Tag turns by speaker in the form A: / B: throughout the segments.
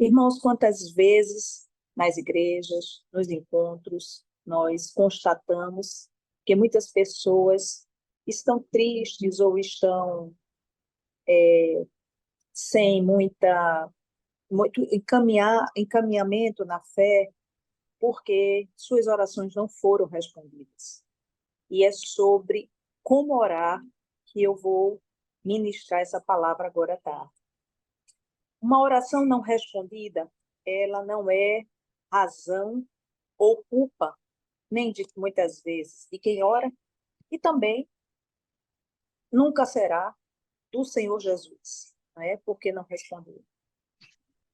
A: Irmãos, quantas vezes nas igrejas, nos encontros, nós constatamos que muitas pessoas estão tristes ou estão sem muito encaminhamento na fé, porque suas orações não foram respondidas. E é sobre como orar que eu vou ministrar essa palavra agora à tarde. Uma oração não respondida, ela não é razão ou culpa, nem de muitas vezes de quem ora, e também nunca será do Senhor Jesus, não é? Porque não respondeu.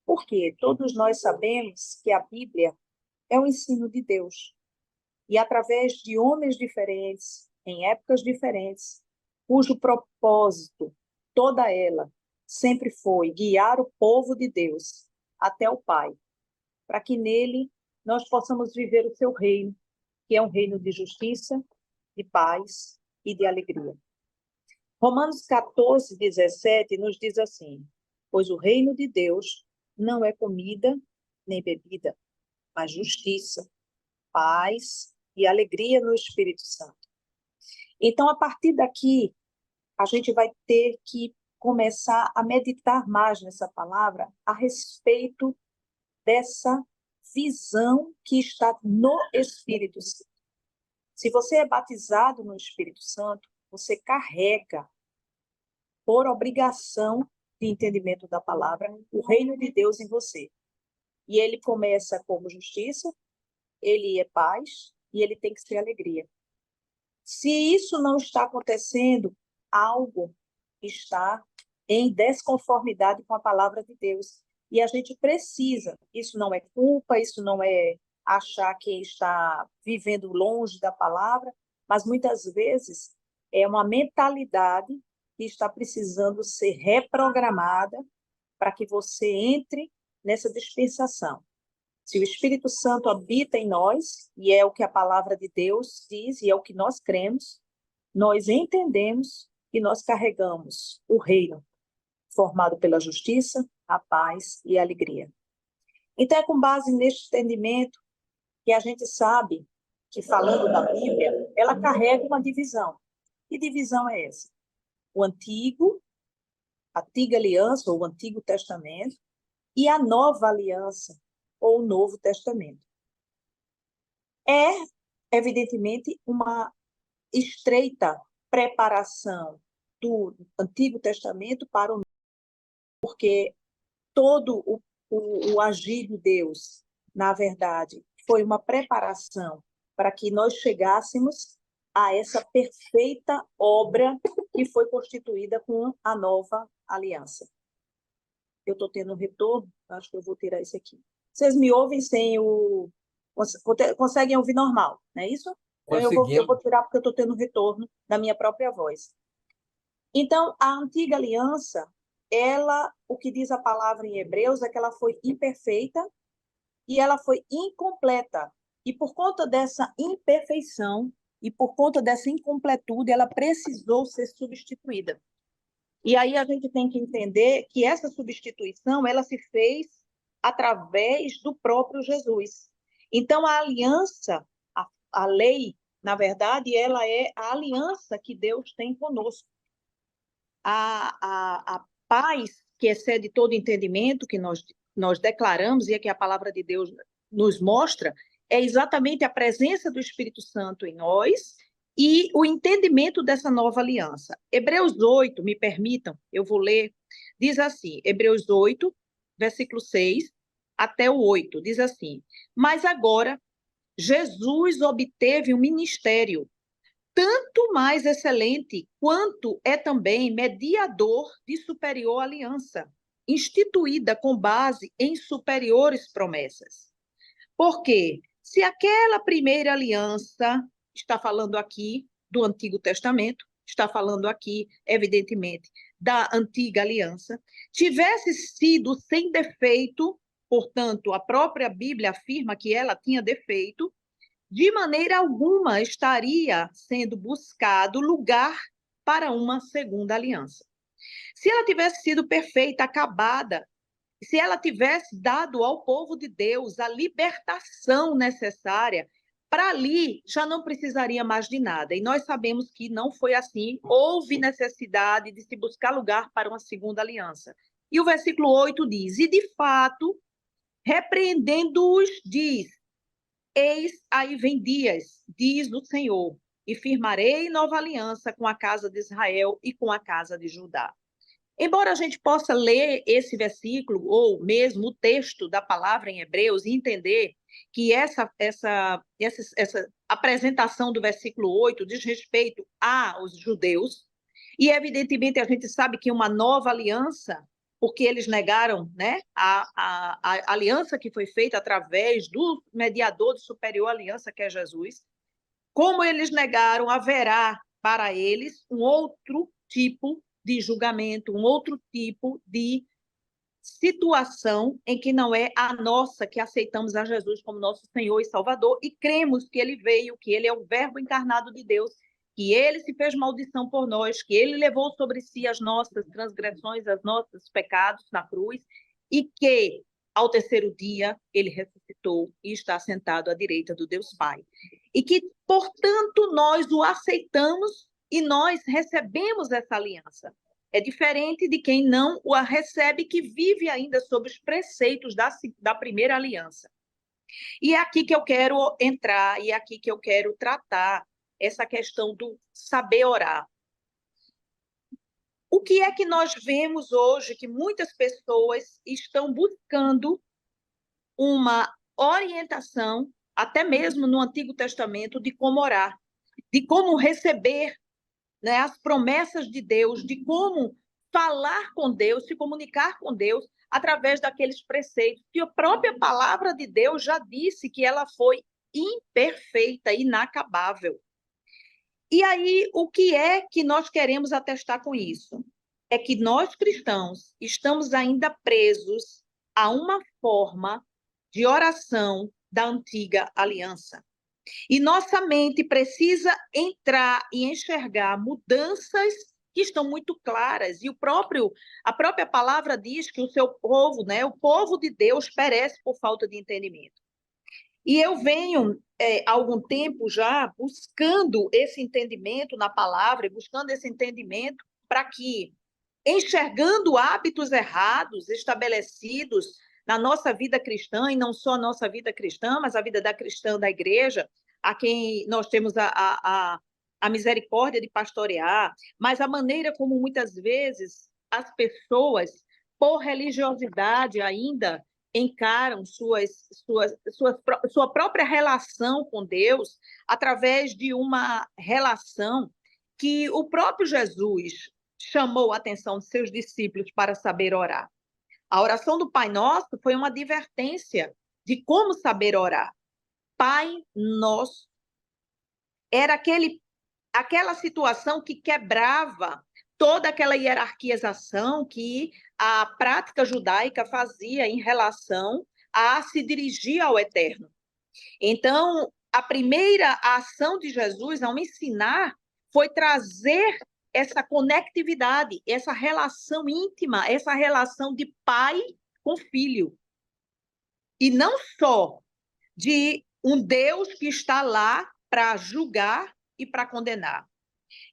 A: Porque todos nós sabemos que a Bíblia é o ensino de Deus, e através de homens diferentes, em épocas diferentes, cujo propósito, toda ela, sempre foi guiar o povo de Deus até o Pai, para que nele nós possamos viver o seu reino, que é um reino de justiça, de paz e de alegria. Romanos 14, 17 nos diz assim: pois o reino de Deus não é comida nem bebida, mas justiça, paz e alegria no Espírito Santo. Então, a partir daqui, a gente vai ter que começar a meditar mais nessa palavra a respeito dessa visão que está no Espírito Santo. Se você é batizado no Espírito Santo, você carrega, por obrigação de entendimento da palavra, o reino de Deus em você. E ele começa como justiça, ele é paz e ele tem que ser alegria. Se isso não está acontecendo, algo está em desconformidade com a palavra de Deus. E a gente precisa, isso não é culpa, isso não é achar que está vivendo longe da palavra, mas muitas vezes é uma mentalidade que está precisando ser reprogramada para que você entre nessa dispensação. Se o Espírito Santo habita em nós, e é o que a palavra de Deus diz, e é o que nós cremos, nós entendemos que nós carregamos o reino formado pela justiça, a paz e a alegria. Então, é com base neste entendimento que a gente sabe que, falando da Bíblia, ela carrega uma divisão. Que divisão é essa? O a antiga aliança, ou o Antigo Testamento, e a nova aliança, ou o Novo Testamento. É, evidentemente, uma estreita preparação do Antigo Testamento para o Novo, porque todo o agir de Deus, na verdade, foi uma preparação para que nós chegássemos a essa perfeita obra que foi constituída com a nova aliança. Eu estou tendo um retorno, acho que eu vou tirar isso aqui. Vocês me ouvem sem o... Conseguem ouvir normal, não é isso? Eu vou tirar porque eu estou tendo retorno da minha própria voz. Então, a antiga aliança, ela, o que diz a palavra em Hebreus é que ela foi imperfeita e ela foi incompleta. E por conta dessa imperfeição e por conta dessa incompletude, ela precisou ser substituída. E aí a gente tem que entender que essa substituição, ela se fez através do próprio Jesus. Então, a aliança, a lei, na verdade, ela é a aliança que Deus tem conosco. A paz que excede todo entendimento que nós declaramos e é que a palavra de Deus nos mostra é exatamente a presença do Espírito Santo em nós e o entendimento dessa nova aliança. Hebreus 8, me permitam, eu vou ler, diz assim, Hebreus 8, versículo 6 até o 8, diz assim: mas agora Jesus obteve um ministério tanto mais excelente, quanto é também mediador de superior aliança, instituída com base em superiores promessas. Porque se aquela primeira aliança, está falando aqui do Antigo Testamento, está falando aqui, evidentemente, da antiga aliança, tivesse sido sem defeito, portanto, a própria Bíblia afirma que ela tinha defeito, de maneira alguma estaria sendo buscado lugar para uma segunda aliança. Se ela tivesse sido perfeita, acabada, se ela tivesse dado ao povo de Deus a libertação necessária, para ali já não precisaria mais de nada. E nós sabemos que não foi assim. Houve necessidade de se buscar lugar para uma segunda aliança. E o versículo 8 diz: e de fato, repreendendo-os, diz: eis aí vem dias, diz o Senhor, e firmarei nova aliança com a casa de Israel e com a casa de Judá. Embora a gente possa ler esse versículo, ou mesmo o texto da palavra em Hebreus, e entender que essa apresentação do versículo 8 diz respeito aos judeus, e evidentemente a gente sabe que uma nova aliança, porque eles negaram, né, a aliança que foi feita através do mediador de superior aliança, que é Jesus, como eles negaram, haverá para eles um outro tipo de julgamento, um outro tipo de situação em que não é a nossa, que aceitamos a Jesus como nosso Senhor e Salvador e cremos que ele veio, que ele é o verbo encarnado de Deus, que ele se fez maldição por nós, que ele levou sobre si as nossas transgressões, os nossos pecados na cruz e que ao terceiro dia ele ressuscitou e está sentado à direita do Deus Pai. E que, portanto, nós o aceitamos e nós recebemos essa aliança. É diferente de quem não a recebe, que vive ainda sob os preceitos da primeira aliança. E é aqui que eu quero entrar, e é aqui que eu quero tratar essa questão do saber orar. O que é que nós vemos hoje que muitas pessoas estão buscando uma orientação, até mesmo no Antigo Testamento, de como orar, de como receber, né, as promessas de Deus, de como falar com Deus, se comunicar com Deus através daqueles preceitos, que a própria palavra de Deus já disse que ela foi imperfeita, inacabável. E aí, o que é que nós queremos atestar com isso? É que nós cristãos estamos ainda presos a uma forma de oração da antiga aliança. E nossa mente precisa entrar e enxergar mudanças que estão muito claras. E a própria palavra diz que o seu povo, né, o povo de Deus, perece por falta de entendimento. E eu venho, há algum tempo já, buscando esse entendimento na palavra, e buscando esse entendimento para que, enxergando hábitos errados estabelecidos na nossa vida cristã, e não só a nossa vida cristã, mas a vida da cristã da igreja, a quem nós temos a misericórdia de pastorear, mas a maneira como muitas vezes as pessoas, por religiosidade ainda, encaram sua própria relação com Deus através de uma relação que o próprio Jesus chamou a atenção de seus discípulos para saber orar. A oração do Pai Nosso foi uma advertência de como saber orar. Pai Nosso era aquela situação que quebrava toda aquela hierarquização que a prática judaica fazia em relação a se dirigir ao Eterno. Então, a primeira ação de Jesus ao ensinar foi trazer essa conectividade, essa relação íntima, essa relação de pai com filho. E não só de um Deus que está lá para julgar e para condenar.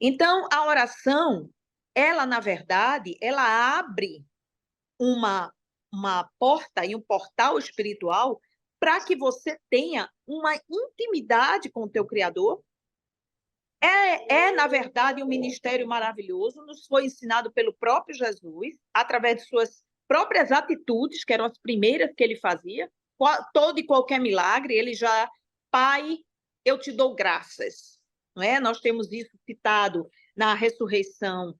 A: Então, a oração, ela, na verdade, ela abre uma porta e um portal espiritual para que você tenha uma intimidade com o teu Criador. Na verdade, um ministério maravilhoso, nos foi ensinado pelo próprio Jesus, através de suas próprias atitudes, que eram as primeiras que ele fazia. Todo e qualquer milagre, ele já, Pai, eu te dou graças. Não é? Nós temos isso citado na ressurreição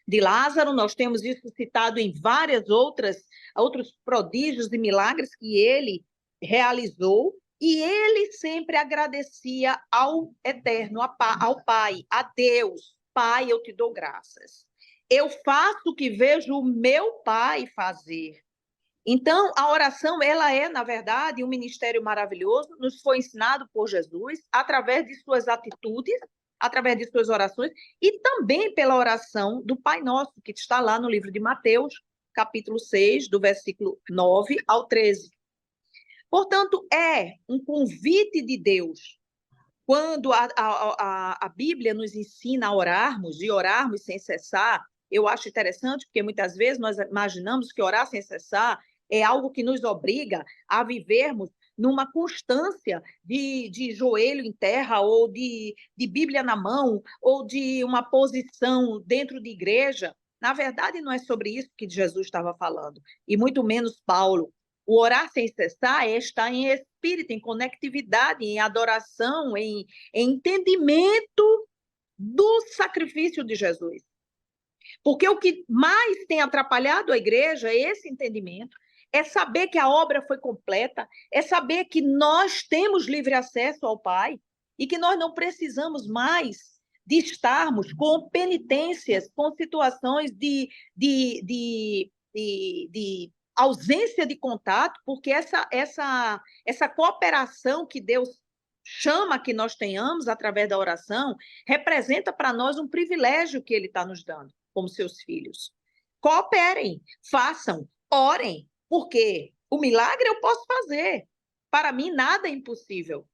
A: de Lázaro, nós temos isso citado em várias outros prodígios e milagres que ele realizou, e ele sempre agradecia ao Eterno, ao Pai, a Deus. Pai, eu te dou graças. Eu faço o que vejo o meu Pai fazer. Então, a oração, ela é, na verdade, um ministério maravilhoso, nos foi ensinado por Jesus, através de suas atitudes, através de suas orações, e também pela oração do Pai Nosso, que está lá no livro de Mateus, capítulo 6, do versículo 9 ao 13. Portanto, é um convite de Deus. Quando a Bíblia nos ensina a orarmos, e orarmos sem cessar, eu acho interessante, porque muitas vezes nós imaginamos que orar sem cessar é algo que nos obriga a vivermos numa constância de joelho em terra, ou de Bíblia na mão, ou de uma posição dentro de igreja. Na verdade, não é sobre isso que Jesus estava falando, e muito menos Paulo. O orar sem cessar é estar em espírito, em conectividade, em adoração, em entendimento do sacrifício de Jesus. Porque o que mais tem atrapalhado a igreja é esse entendimento, é saber que a obra foi completa, é saber que nós temos livre acesso ao Pai e que nós não precisamos mais de estarmos com penitências, com situações de ausência de contato, porque essa cooperação que Deus chama que nós tenhamos através da oração representa para nós um privilégio que Ele está nos dando como seus filhos. Cooperem, façam, orem, porque o milagre eu posso fazer. Para mim, nada é impossível.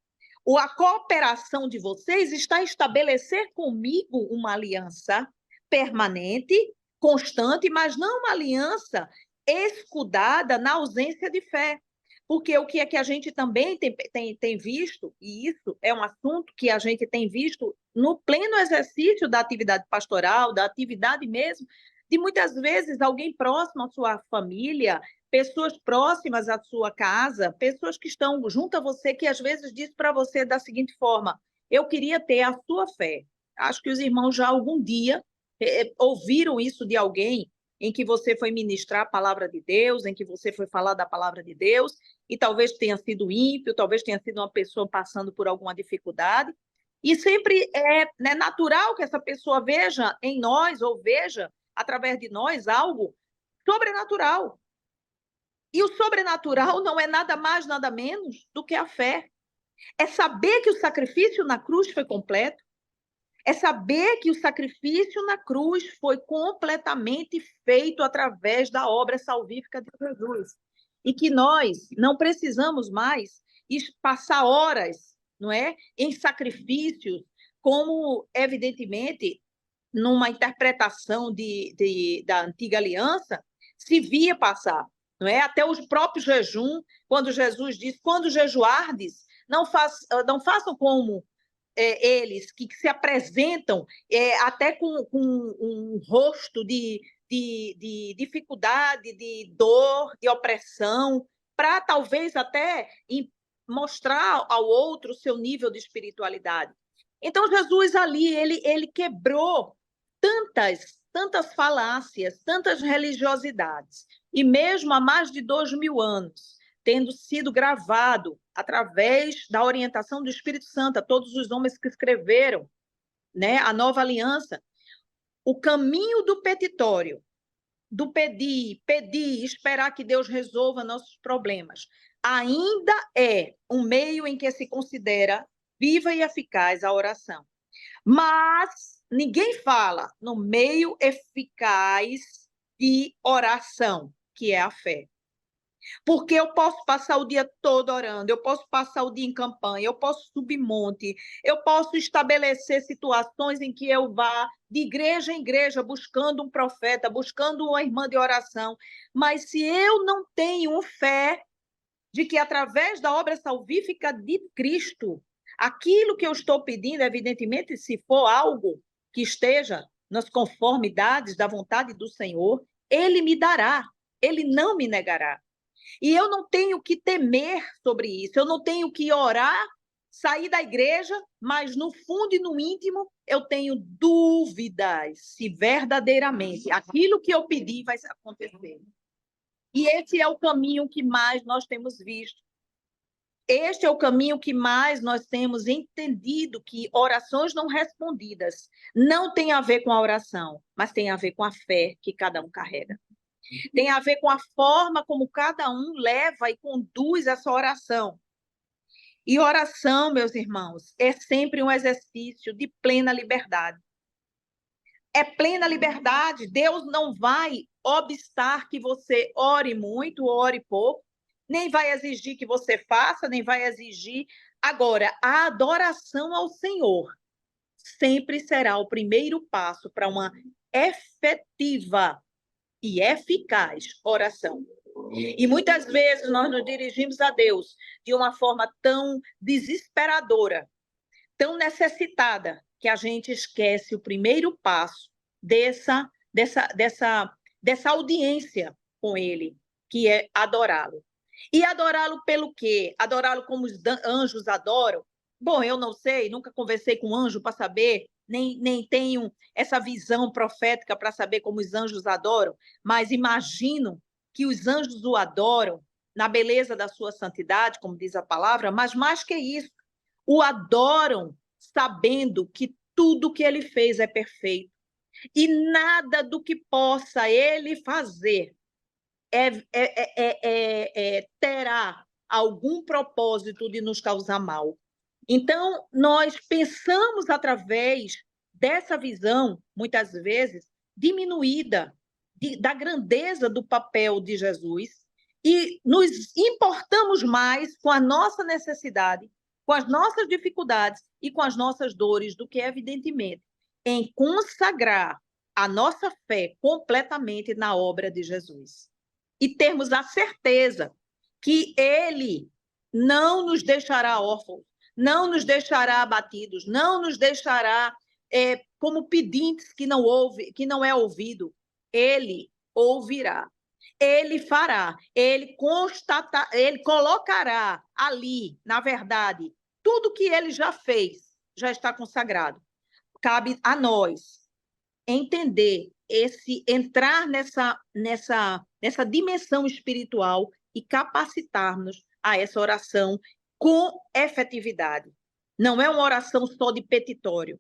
A: A cooperação de vocês está em estabelecer comigo uma aliança permanente, constante, mas não uma aliança escudada na ausência de fé. Porque o que é que a gente também tem visto, e isso é um assunto que a gente tem visto no pleno exercício da atividade pastoral, da atividade mesmo, de muitas vezes alguém próximo à sua família, pessoas próximas à sua casa, pessoas que estão junto a você, que às vezes diz para você da seguinte forma: eu queria ter a sua fé. Acho que os irmãos já algum dia ouviram isso de alguém, em que você foi ministrar a palavra de Deus, em que você foi falar da palavra de Deus, e talvez tenha sido ímpio, talvez tenha sido uma pessoa passando por alguma dificuldade, e sempre é natural que essa pessoa veja em nós, ou veja através de nós, algo sobrenatural. E o sobrenatural não é nada mais, nada menos do que a fé. É saber que o sacrifício na cruz foi completo, é saber que o sacrifício na cruz foi completamente feito através da obra salvífica de Jesus. E que nós não precisamos mais passar horas, não é, em sacrifícios, como, evidentemente, numa interpretação da antiga aliança, se via passar. Não é? Até os próprios jejum, quando Jesus diz: quando jejuardes, não façam como eles que se apresentam até com um rosto de dificuldade, de dor, de opressão, para talvez até mostrar ao outro o seu nível de espiritualidade. Então, Jesus ali, ele quebrou tantas falácias, tantas religiosidades, e mesmo há mais de 2000 anos, tendo sido gravado através da orientação do Espírito Santo a todos os homens que escreveram, né, a nova aliança, o caminho do petitório, do pedir, esperar que Deus resolva nossos problemas, ainda é um meio em que se considera viva e eficaz a oração. Mas ninguém fala no meio eficaz de oração, que é a fé. Porque eu posso passar o dia todo orando, eu posso passar o dia em campanha, eu posso subir monte, eu posso estabelecer situações em que eu vá de igreja em igreja buscando um profeta, buscando uma irmã de oração, mas se eu não tenho fé de que através da obra salvífica de Cristo, aquilo que eu estou pedindo, evidentemente, se for algo que esteja nas conformidades da vontade do Senhor, Ele me dará, Ele não me negará. E eu não tenho que temer sobre isso, eu não tenho que orar, sair da igreja, mas no fundo e no íntimo eu tenho dúvidas se verdadeiramente aquilo que eu pedi vai acontecer. E esse é o caminho que mais nós temos visto. Este é o caminho que mais nós temos entendido, que orações não respondidas não tem a ver com a oração, mas tem a ver com a fé que cada um carrega. Tem a ver com a forma como cada um leva e conduz essa oração. E oração, meus irmãos, é sempre um exercício de plena liberdade. É plena liberdade. Deus não vai obstar que você ore muito, ore pouco, nem vai exigir que você faça, nem vai exigir. Agora, a adoração ao Senhor sempre será o primeiro passo para uma efetiva e eficaz oração. E muitas vezes nós nos dirigimos a Deus de uma forma tão desesperadora, tão necessitada, que a gente esquece o primeiro passo dessa audiência com Ele, que é adorá-lo. E adorá-lo pelo quê? Adorá-lo como os anjos adoram? Bom, eu não sei, nunca conversei com um anjo para saber, nem tenho essa visão profética para saber como os anjos adoram, mas imagino que os anjos o adoram na beleza da sua santidade, como diz a palavra, mas mais que isso, o adoram sabendo que tudo que ele fez é perfeito e nada do que possa ele fazer terá algum propósito de nos causar mal. Então, nós pensamos através dessa visão, muitas vezes, diminuída da grandeza do papel de Jesus e nos importamos mais com a nossa necessidade, com as nossas dificuldades e com as nossas dores do que, evidentemente, em consagrar a nossa fé completamente na obra de Jesus. E termos a certeza que Ele não nos deixará órfãos, não nos deixará abatidos, não nos deixará como pedintes que não é ouvido. Ele ouvirá, ele fará, ele colocará ali, na verdade, tudo que ele já fez, já está consagrado. Cabe a nós entender entrar nessa dimensão espiritual e capacitar-nos a essa oração com efetividade. Não é uma oração só de petitório.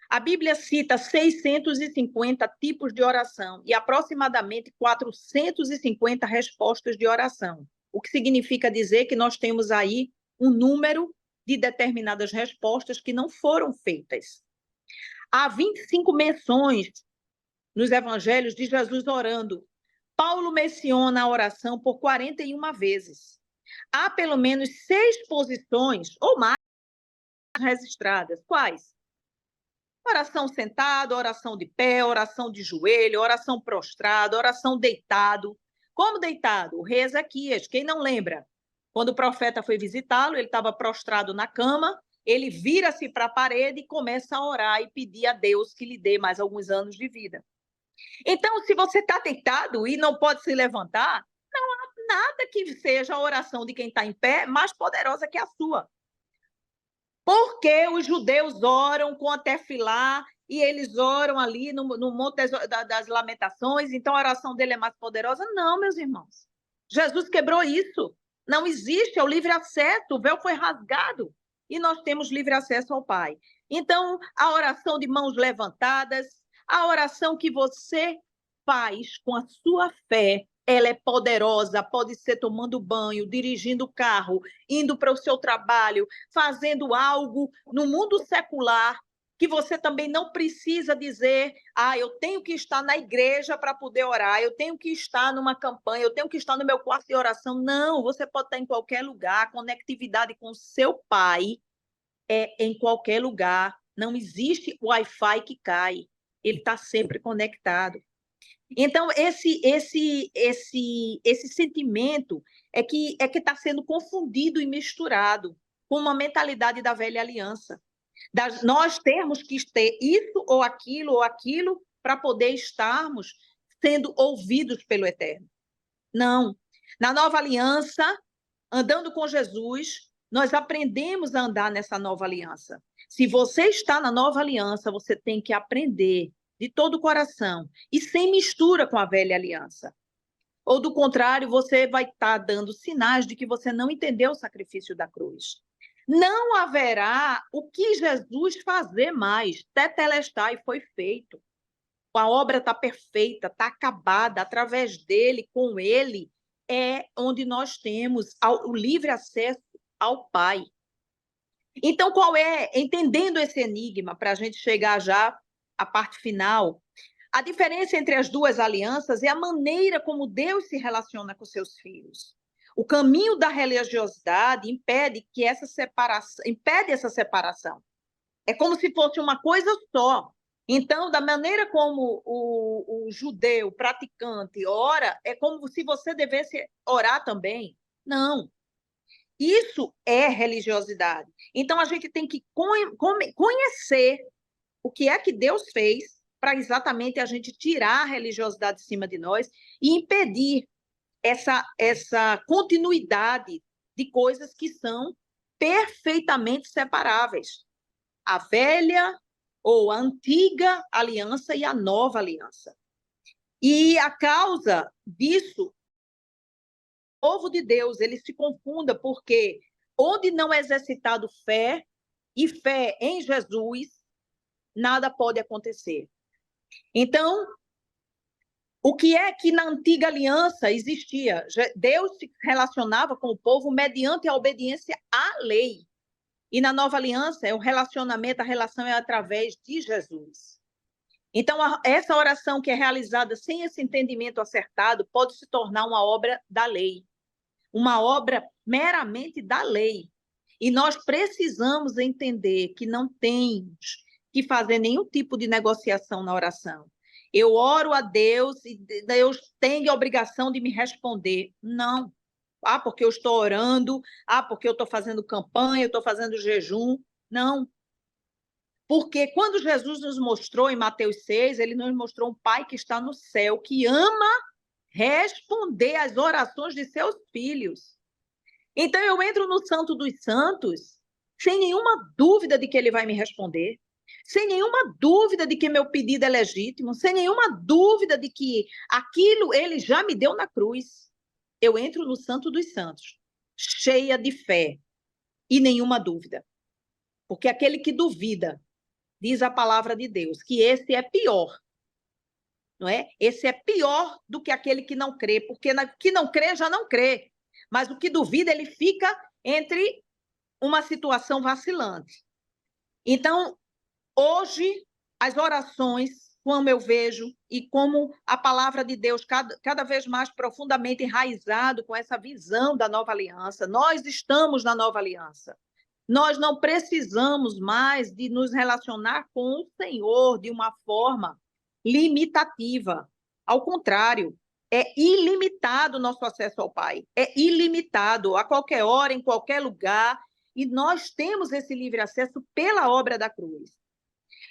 A: A Bíblia cita 650 tipos de oração e aproximadamente 450 respostas de oração, o que significa dizer que nós temos aí um número de determinadas respostas que não foram feitas. Há 25 menções nos evangelhos de Jesus orando. Paulo menciona a oração por 41 vezes. Há pelo menos 6 posições ou mais registradas. Quais? Oração sentado, oração de pé, oração de joelho, oração prostrado, oração deitado. Como deitado? O rei Ezequias, quem não lembra? Quando o profeta foi visitá-lo, ele estava prostrado na cama, ele vira-se para a parede e começa a orar e pedir a Deus que lhe dê mais alguns anos de vida. Então, se você está deitado e não pode se levantar, não há nada que seja a oração de quem está em pé mais poderosa que a sua. Porque os judeus oram com a tefilá e eles oram ali no Monte das Lamentações, então a oração dele é mais poderosa? Não, meus irmãos. Jesus quebrou isso. Não existe, é o livre acesso, o véu foi rasgado e nós temos livre acesso ao Pai. Então, a oração de mãos levantadas, a oração que você faz com a sua fé, ela é poderosa, pode ser tomando banho, dirigindo o carro, indo para o seu trabalho, fazendo algo no mundo secular, que você também não precisa dizer, eu tenho que estar na igreja para poder orar, eu tenho que estar numa campanha, eu tenho que estar no meu quarto de oração. Não, você pode estar em qualquer lugar, a conectividade com o seu Pai é em qualquer lugar, não existe Wi-Fi que cai, ele está sempre conectado. Então, esse sentimento é que está sendo confundido e misturado com uma mentalidade da velha aliança. Nós temos que ter isso ou aquilo para poder estarmos sendo ouvidos pelo Eterno. Não. Na nova aliança, andando com Jesus, nós aprendemos a andar nessa nova aliança. Se você está na nova aliança, você tem que aprender de todo o coração e sem mistura com a velha aliança. Ou, do contrário, você vai estar dando sinais de que você não entendeu o sacrifício da cruz. Não haverá o que Jesus fazer mais. Tetelestai foi feito. A obra está perfeita, está acabada. Através dele, com ele, é onde nós temos o livre acesso ao Pai. Então, qual é, entendendo esse enigma, para a gente chegar já à parte final, A diferença entre as duas alianças é a maneira como Deus se relaciona com seus filhos. O caminho da religiosidade impede essa separação. É como se fosse uma coisa só. Então, da maneira como o judeu praticante ora, é como se você devesse orar também. Não. Isso é religiosidade. Então, a gente tem que conhecer o que é que Deus fez para exatamente a gente tirar a religiosidade de cima de nós e impedir essa continuidade de coisas que são perfeitamente separáveis. A velha ou a antiga aliança e a nova aliança. E a causa disso, o povo de Deus, ele se confunda porque onde não é exercitado fé e fé em Jesus, nada pode acontecer. Então, o que é que na antiga aliança existia? Deus se relacionava com o povo mediante a obediência à lei. E na nova aliança, o relacionamento, a relação é através de Jesus. Então, essa oração que é realizada sem esse entendimento acertado pode se tornar uma obra da lei, uma obra meramente da lei. E nós precisamos entender que não temos que fazer nenhum tipo de negociação na oração. Eu oro a Deus e Deus tem a obrigação de me responder. Não. Ah, porque eu estou orando. Ah, porque eu estou fazendo campanha, eu estou fazendo jejum. Não. Porque quando Jesus nos mostrou em Mateus 6, ele nos mostrou um Pai que está no céu, que ama responder às orações de seus filhos. Então eu entro no Santo dos Santos sem nenhuma dúvida de que ele vai me responder, sem nenhuma dúvida de que meu pedido é legítimo, sem nenhuma dúvida de que aquilo ele já me deu na cruz. Eu entro no Santo dos Santos, cheia de fé e nenhuma dúvida. Porque aquele que duvida, diz a palavra de Deus, que esse é pior. Não é? Esse é pior do que aquele que não crê, porque que não crê já não crê. Mas o que duvida, ele fica entre uma situação vacilante. Então, hoje, as orações, como eu vejo, e como a palavra de Deus cada vez mais profundamente enraizado com essa visão da nova aliança, nós estamos na nova aliança. Nós não precisamos mais de nos relacionar com o Senhor de uma forma limitativa. Ao contrário, é ilimitado o nosso acesso ao Pai. É ilimitado, a qualquer hora, em qualquer lugar. E nós temos esse livre acesso pela obra da cruz.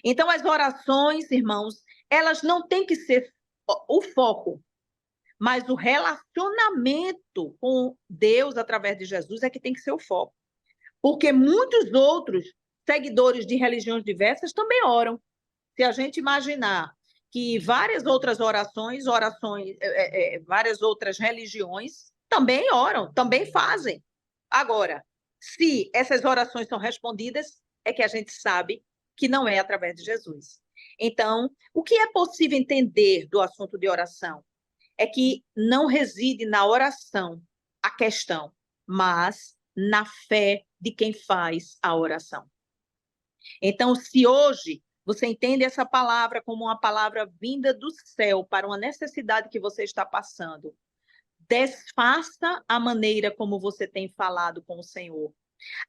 A: Então, as orações, irmãos, elas não têm que ser o foco, mas o relacionamento com Deus através de Jesus é que tem que ser o foco. Porque muitos outros seguidores de religiões diversas também oram. Se a gente imaginar que várias outras várias outras religiões também oram, também fazem. Agora, se essas orações são respondidas, é que a gente sabe que não é através de Jesus. Então, o que é possível entender do assunto de oração é que não reside na oração a questão, mas na fé de quem faz a oração. Então, se hoje você entende essa palavra como uma palavra vinda do céu para uma necessidade que você está passando, desfaça a maneira como você tem falado com o Senhor,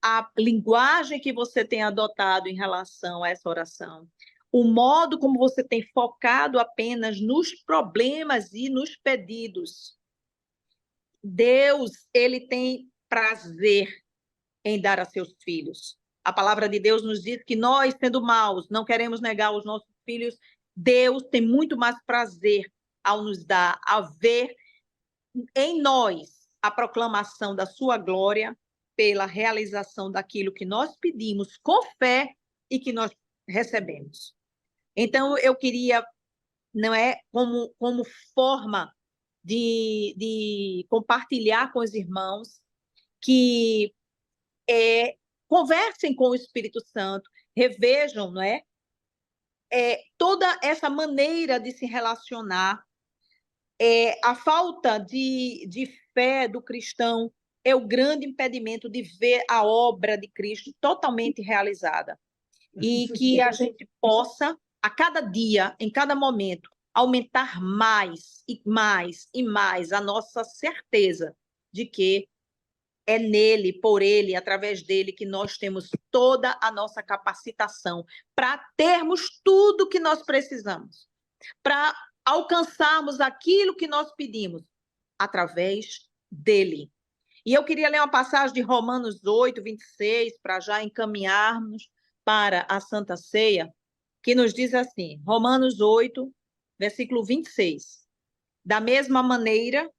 A: a linguagem que você tem adotado em relação a essa oração, o modo como você tem focado apenas nos problemas e nos pedidos. Deus, ele tem prazer em dar a seus filhos. A palavra de Deus nos diz que nós, sendo maus, não queremos negar os nossos filhos. Deus tem muito mais prazer ao nos dar, a ver em nós a proclamação da sua glória pela realização daquilo que nós pedimos com fé e que nós recebemos. Então, eu queria, não é, como forma de compartilhar com os irmãos que conversem com o Espírito Santo, revejam, não é? Toda essa maneira de se relacionar, a falta de fé do cristão é o grande impedimento de ver a obra de Cristo totalmente realizada. E que a gente possa, a cada dia, em cada momento, aumentar mais e mais e mais a nossa certeza de que é nele, por ele, através dele, que nós temos toda a nossa capacitação para termos tudo que nós precisamos, para alcançarmos aquilo que nós pedimos, através dele. E eu queria ler uma passagem de Romanos 8, 26, para já encaminharmos para a Santa Ceia, que nos diz assim, Romanos 8, versículo 26. Da mesma maneira,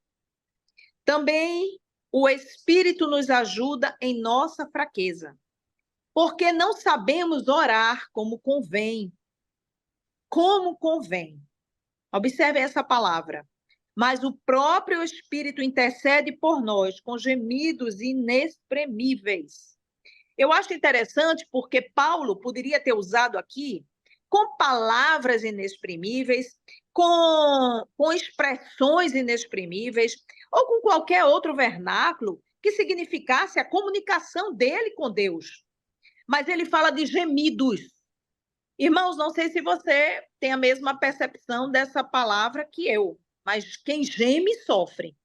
A: também o Espírito nos ajuda em nossa fraqueza, porque não sabemos orar como convém. Como convém. Observe essa palavra. Mas o próprio Espírito intercede por nós com gemidos inexprimíveis. Eu acho interessante porque Paulo poderia ter usado aqui com palavras inexprimíveis, com expressões inexprimíveis, ou com qualquer outro vernáculo que significasse a comunicação dele com Deus. Mas ele fala de gemidos. Irmãos, não sei se você tem a mesma percepção dessa palavra que eu, mas quem geme, sofre.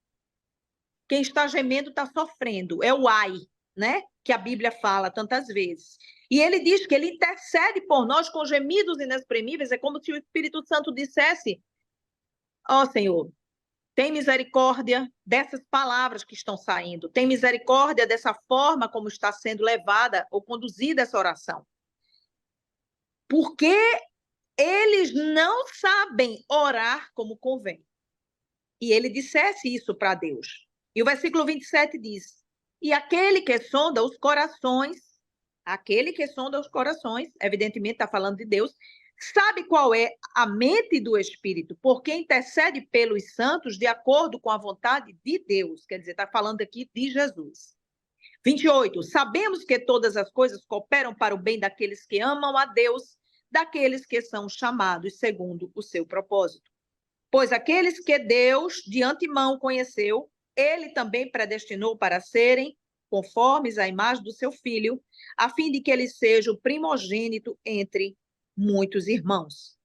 A: Quem está gemendo está sofrendo. É o ai, né? Que a Bíblia fala tantas vezes. E ele diz que ele intercede por nós com gemidos inexprimíveis. É como se o Espírito Santo dissesse: ó Senhor, tem misericórdia dessas palavras que estão saindo. Tem misericórdia dessa forma como está sendo levada ou conduzida essa oração. Porque eles não sabem orar como convém. E ele dissesse isso para Deus. E o versículo 27 diz: e aquele que sonda os corações, evidentemente está falando de Deus, sabe qual é a mente do Espírito, porque intercede pelos santos de acordo com a vontade de Deus. Quer dizer, está falando aqui de Jesus. 28. Sabemos que todas as coisas cooperam para o bem daqueles que amam a Deus, daqueles que são chamados segundo o seu propósito. Pois aqueles que Deus de antemão conheceu, ele também predestinou para serem conformes à imagem do seu Filho, a fim de que ele seja o primogênito entre muitos irmãos.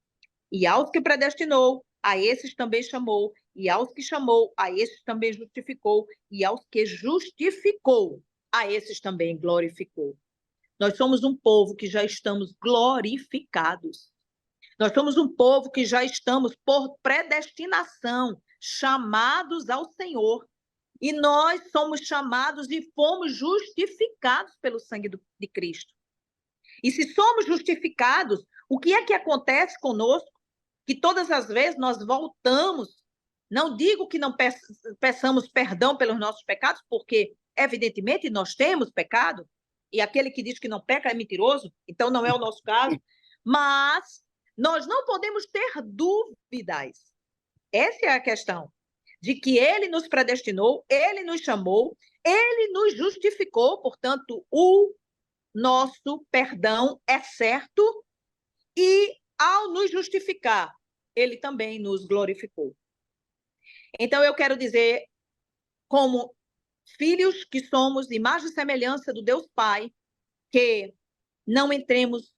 A: E aos que predestinou, a esses também chamou, e aos que chamou, a esses também justificou, e aos que justificou, a esses também glorificou. Nós somos um povo que já estamos glorificados. Nós somos um povo que já estamos, por predestinação, chamados ao Senhor. E nós somos chamados e fomos justificados pelo sangue de Cristo. E se somos justificados, o que é que acontece conosco? Que todas as vezes nós voltamos. Não digo que não peçamos perdão pelos nossos pecados, porque, evidentemente, nós temos pecado. E aquele que diz que não peca é mentiroso, então não é o nosso caso. Mas nós não podemos ter dúvidas. Essa é a questão. De que ele nos predestinou, ele nos chamou, ele nos justificou, portanto, o nosso perdão é certo, e ao nos justificar, ele também nos glorificou. Então, eu quero dizer, como filhos que somos, imagem e semelhança do Deus Pai, que não entremos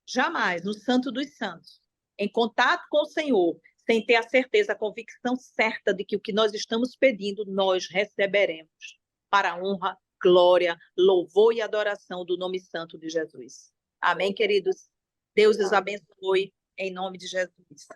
A: jamais no Santo dos Santos, em contato com o Senhor, sem ter a certeza, a convicção certa de que o que nós estamos pedindo, nós receberemos, para a honra, glória, louvor e adoração do nome santo de Jesus. Amém, queridos? Deus os abençoe, em nome de Jesus.